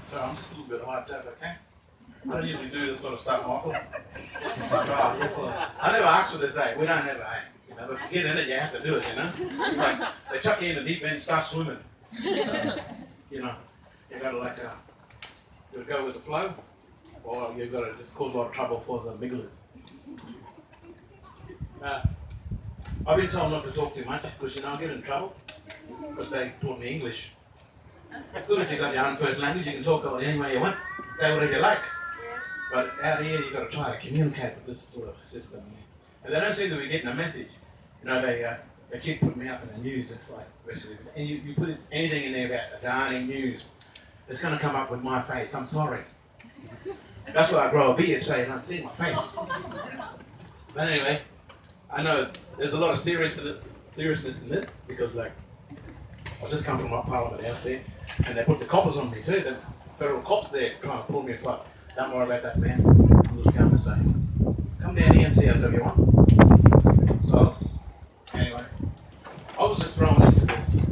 So I'm just a little bit hyped up, okay? I don't usually do this sort of stuff, Michael. I never asked for this, we don't ever, but to get in it, you have to do it, It's like they chuck you in the deep end and start swimming. You know, you got to you go with the flow, or you've got to just cause a lot of trouble for the migglers. I've been told not to talk too much because, I get in trouble because they taught me English. It's good if you've got your own first language, you can talk any way you want, say whatever you like. But out here, you've got to try to communicate with this sort of system. And they don't seem to be getting a message. They keep putting me up in the news. It's like, and you put anything in there about Adani news, it's going to come up with my face. I'm sorry. That's why I grow a beard so you don't see my face. But anyway, I know there's a lot of seriousness in this because, I just come from my Parliament House there, and they put the coppers on me too. The federal cops there trying to pull me aside. Don't worry about that, man. I'm just going to say, come down here and see us if you want. So, anyway, I was just thrown into this.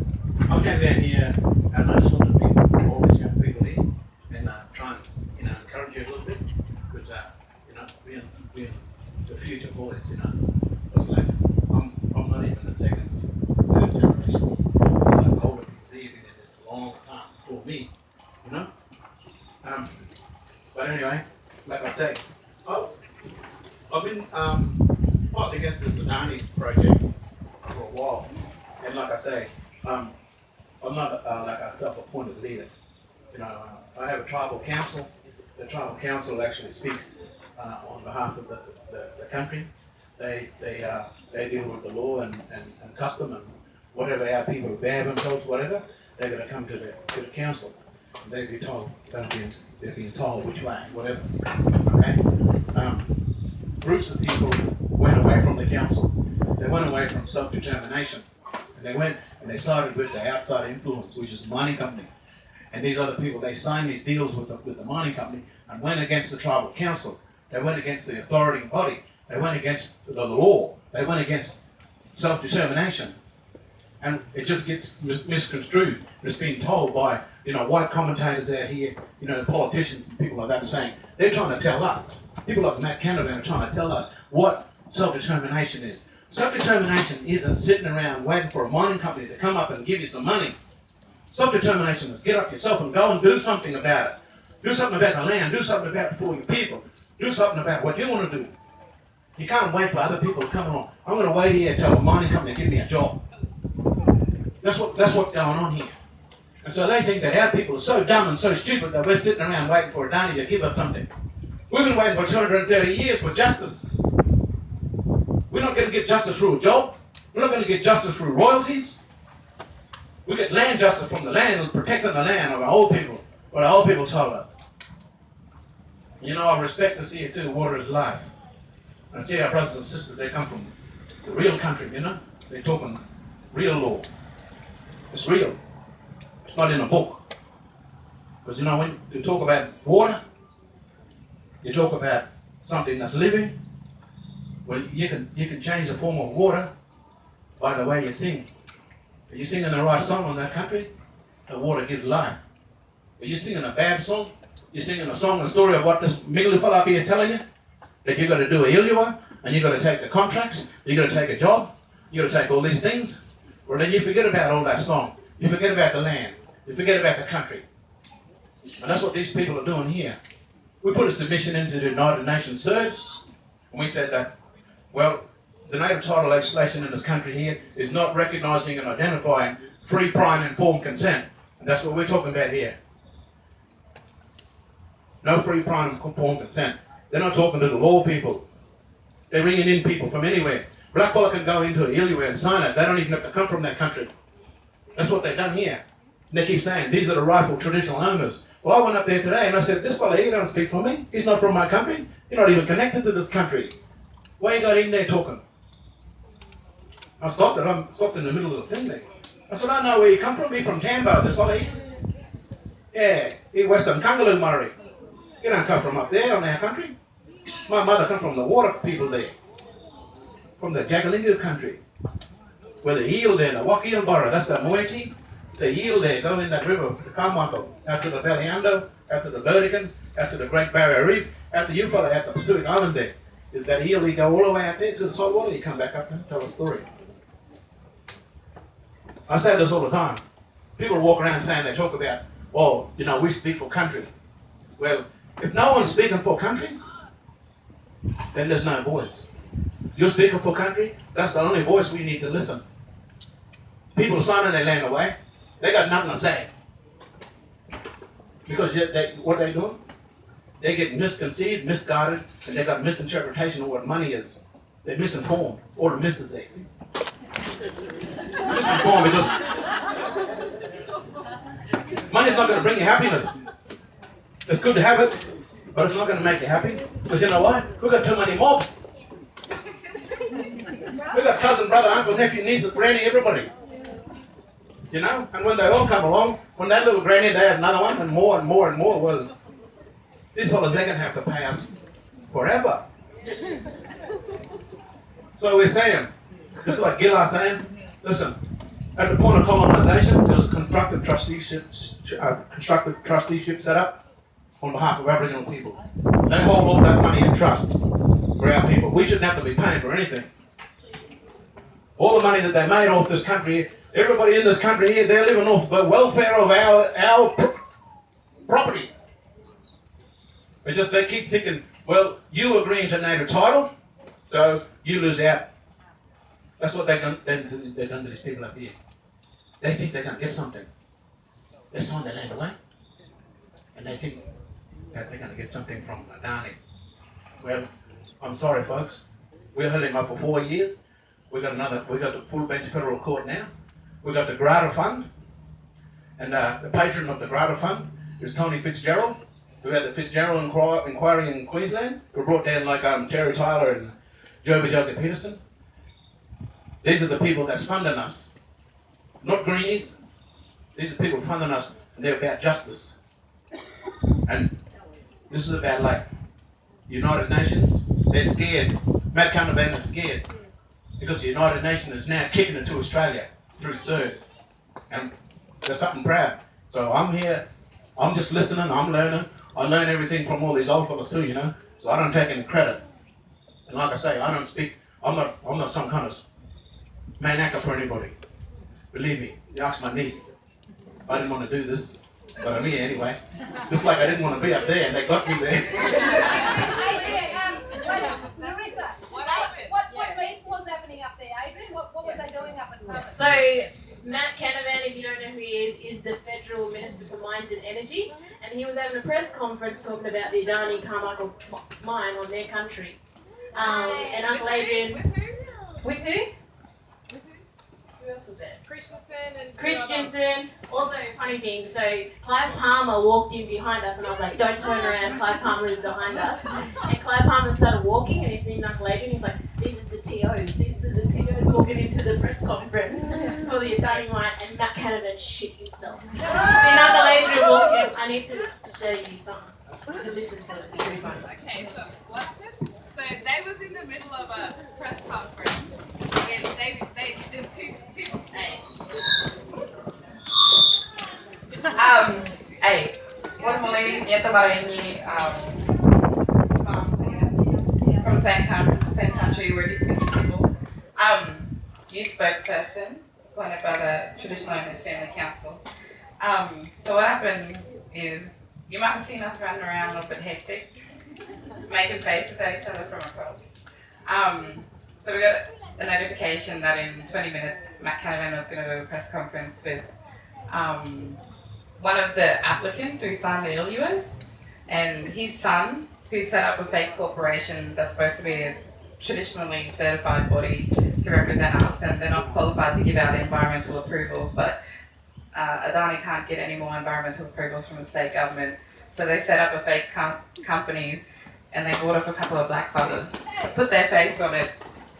I came down here and I just wanted to meet all these young people here and try and encourage you a little bit because being the future voice, It's like I'm not even the second, third generation. It's like older people, they've been in this a long time before me, But anyway, like I say, I've been fighting against this Adani project for a while, and like I say, I'm not like a self-appointed leader. I have a tribal council. The tribal council actually speaks on behalf of the country. They deal with the law and custom and whatever our people behave themselves, whatever. They're going to come to the council. And they'll be told. They're being told which way, whatever. Okay. Groups of people went away from the council. They went away from self-determination, and they went and they sided with the outside influence, which is the mining company. And these other people, they signed these deals with the mining company and went against the tribal council. They went against the authority body. They went against the law. They went against self-determination. And it just gets misconstrued. It's being told by, white commentators out here, politicians and people like that saying, they're trying to tell us, people like Matt Canavan are trying to tell us what self-determination is. Self-determination isn't sitting around waiting for a mining company to come up and give you some money. Self-determination is get up yourself and go and do something about it. Do something about the land. Do something about it for your people. Do something about what you want to do. You can't wait for other people to come along. I'm going to wait here till a mining company give me a job. That's what's going on here. And so they think that our people are so dumb and so stupid that we're sitting around waiting for Adani to give us something. We've been waiting for 230 years for justice. We're not going to get justice through a job. We're not going to get justice through royalties. We get land justice from the land, protecting the land of our old people, what our old people told us. I respect this here too, water is life. I see our brothers and sisters, they come from the real country, They're talking real law. It's real. It's not in a book. Because when you talk about water, you talk about something that's living. Well, you can change the form of water by the way you sing. If you're singing the right song on that country, the water gives life. If you're singing a bad song, you're singing a story of what this Miggly fella up here is telling you, that you've got to do a Iluwa, and you've got to take the contracts, you've got to take a job, you've got to take all these things. Well, then you forget about all that song. You forget about the land. You forget about the country. And that's what these people are doing here. We put a submission into the United Nations CERD, and we said that, the native title legislation in this country here is not recognising and identifying free, prior and informed consent. And that's what we're talking about here. No free, prior and informed consent. They're not talking to the law people. They're ringing in people from anywhere. Blackfella can go into Iluwa and sign it. They don't even have to come from that country. That's what they've done here. And they keep saying, these are the rightful traditional owners. Well, I went up there today and I said, this fella here don't speak for me. He's not from my country. He's not even connected to this country. Why you got in there talking? I stopped it. I stopped in the middle of the thing there. I said, I know where you come from. You're from Tambo, this fella here. Yeah, you're Western Kungaloo Murray. You don't come from up there on our country. My mother comes from the water people there. From the Jagalingu country. Where the eel there, the Wak Eel Borough, that's the Moeti. the eel there, go in that river, the Carmichael, out to the Valiando, out to the Vertigan, out to the Great Barrier Reef, out to you fella, out the Pacific Island there. Is that eel, you go all the way out there to the salt water, you come back up and tell a story. I say this all the time. People walk around saying they talk about, oh, you know, we speak for country. Well, if no one's speaking for country, then there's no voice. You're speaking for country, that's the only voice we need to listen. People signing their land away, they got nothing to say. Because what they're doing, they get misconceived, misguided, and they got misinterpretation of what money is. They're misinformed, or the missus they see. Misinformed because money's not going to bring you happiness. It's good to have it, but it's not going to make you happy. Because you know what? We've got too many mob. We've got cousin, brother, uncle, nephew, niece, granny, everybody. You know? And when they all come along, when that little granny, they have another one, and more and more and more, well, these fellas, they're going to have to pay us forever. So we're saying, just like Gillard saying, listen, at the point of colonization, there was a constructive trusteeship set up on behalf of Aboriginal people. They hold all that money in trust for our people. We shouldn't have to be paying for anything. All the money that they made off this country, everybody in this country here, they're living off the welfare of our property. It's just they keep thinking, well, you agreeing to native title, so you lose out. That's what they've done to these people up here. They think they're going to get something. They sign their land away, and they think that they're going to get something from Adani. Well, I'm sorry, folks. We held him up for 4 years. We got the full bench federal court now. We got the Grata Fund, and the patron of the Grata Fund is Tony Fitzgerald, who had the Fitzgerald inquiry in Queensland, who brought down like Terry Tyler and Joby Jugger Peterson. These are the people that's funding us. Not greenies. These are people funding us, and they're about justice. And this is about like United Nations. They're scared. Matt Canavan is scared because the United Nations is now kicking it to Australia through CERD. And there's something proud. So I'm here, I'm just listening, I'm learning. I learn everything from all these old fellas too, you know. So I don't take any credit. And like I say, I don't speak, I'm not some kind of man actor for anybody. Believe me, you ask my niece. I didn't want to do this, but I'm here anyway. Just like I didn't want to be up there and they got me there. Larissa, what meeting was happening up there, Adrian? What was they doing up at Parliament? So, Matt Canavan, if you don't know who he is the Federal Minister for Mines and Energy, and he was having a press conference talking about the Adani Carmichael mine on their country. And Uncle Adrian... With who? Who else was there? Christensen. Also, funny thing, so Clive Palmer walked in behind us and I was like, don't turn around, Clive Palmer is behind us. And Clive Palmer started walking and he's seen Uncle Adrian, he's like, these are the TOs, walking into the press conference for the Adani mine, and Matt Canavan shit himself. Seen Uncle Adrian walk in, I need to show you something to listen to it, it's really funny. Okay, so what happened? So they was in the middle of a press conference. And they did two formally Yetamareni from the same country where you speak people. Youth spokesperson appointed by the Traditional Owners Family Council. So what happened is you might have seen us running around a little bit hectic, making faces at each other from across. So we got a notification that in 20 minutes Matt Canavan was going to do a press conference with one of the applicants who signed the LUAs and his son, who set up a fake corporation that's supposed to be a traditionally certified body to represent us, and they're not qualified to give out environmental approvals, but Adani can't get any more environmental approvals from the state government, so they set up a fake company and they bought off a couple of black fellas, put their face on it,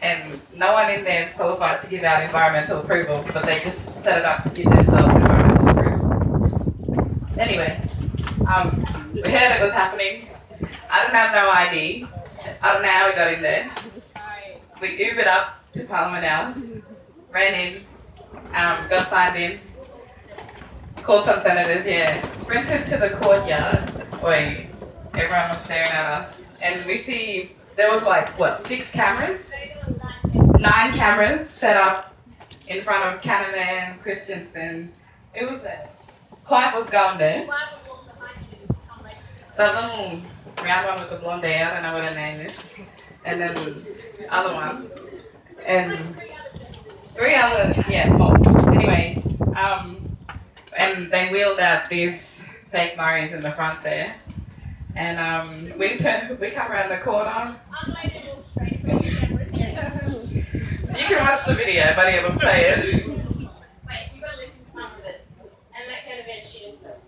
and no one in there is qualified to give out environmental approvals, but they just set it up to give themselves environmental approvals. Anyway, we heard it was happening. I didn't have no ID. I don't know how we got in there. We Ubered up to Parliament House, ran in, got signed in. Called some senators, yeah. Sprinted to the courtyard. Oi, everyone was staring at us. And we see there was like, what, 6 cameras? 9 cameras set up in front of Canavan, Christensen. It was there. Clive was going there. That little round one with the blonde hair, I don't know what her name is. And then the other one. And 3 other, yeah, well, anyway, and they wheeled out these fake Murrays in the front there. And we come around the corner. You can watch the video, but I will play it. Wait, you gotta listen to some of it. And that kind of event shit himself.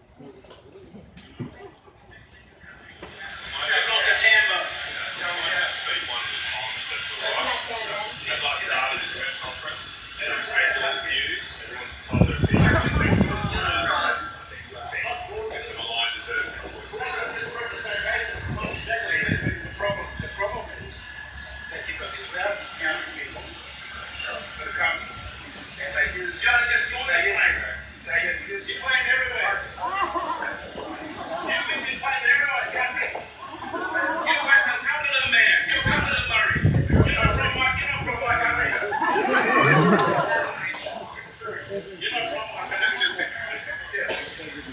As I started this press conference, and respected all the views, everyone's told their opinions. System aligned deserves an voice. The problem is that you've got these loud people that are coming, and they use. You gotta just join this thing. You're playing everywhere. You've been playing in everyone's country. You West Ham, come to the man. You come to the Murray. You're not from my country. You're not from my country.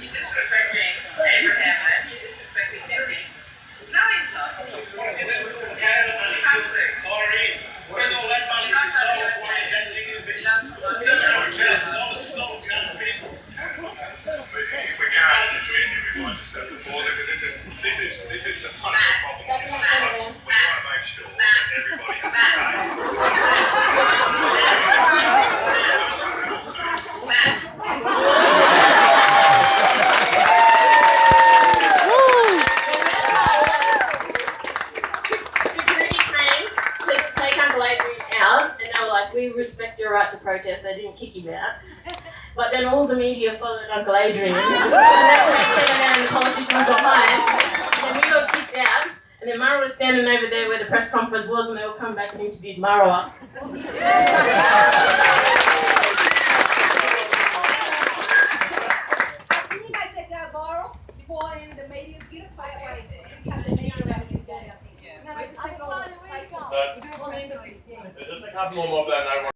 He's disrespecting Abraham and he's disrespecting Henry. No, he's not. Where's all that money? You're not It's telling all me for you. That thing is big. You're not promoting It's it. all young people. If we can't defend it, we might just have to pause it because this is the fundamental problem. That's not Canavan. We want to make sure that everybody has the same. Security came to take Uncle Adrian out, and they were like, "We respect your right to protest." They didn't kick him out. But then all the media followed Uncle Adrian, and the politicians behind. And then we got kicked out. And then Mara was standing over there where the press conference was, and they all come back and interviewed Mara. Can you make that go viral before any of the media get it? So that way we cut the media out of it. Yeah. No, they just take it all. But We do it all legally, yeah. there's just a couple more mob that I know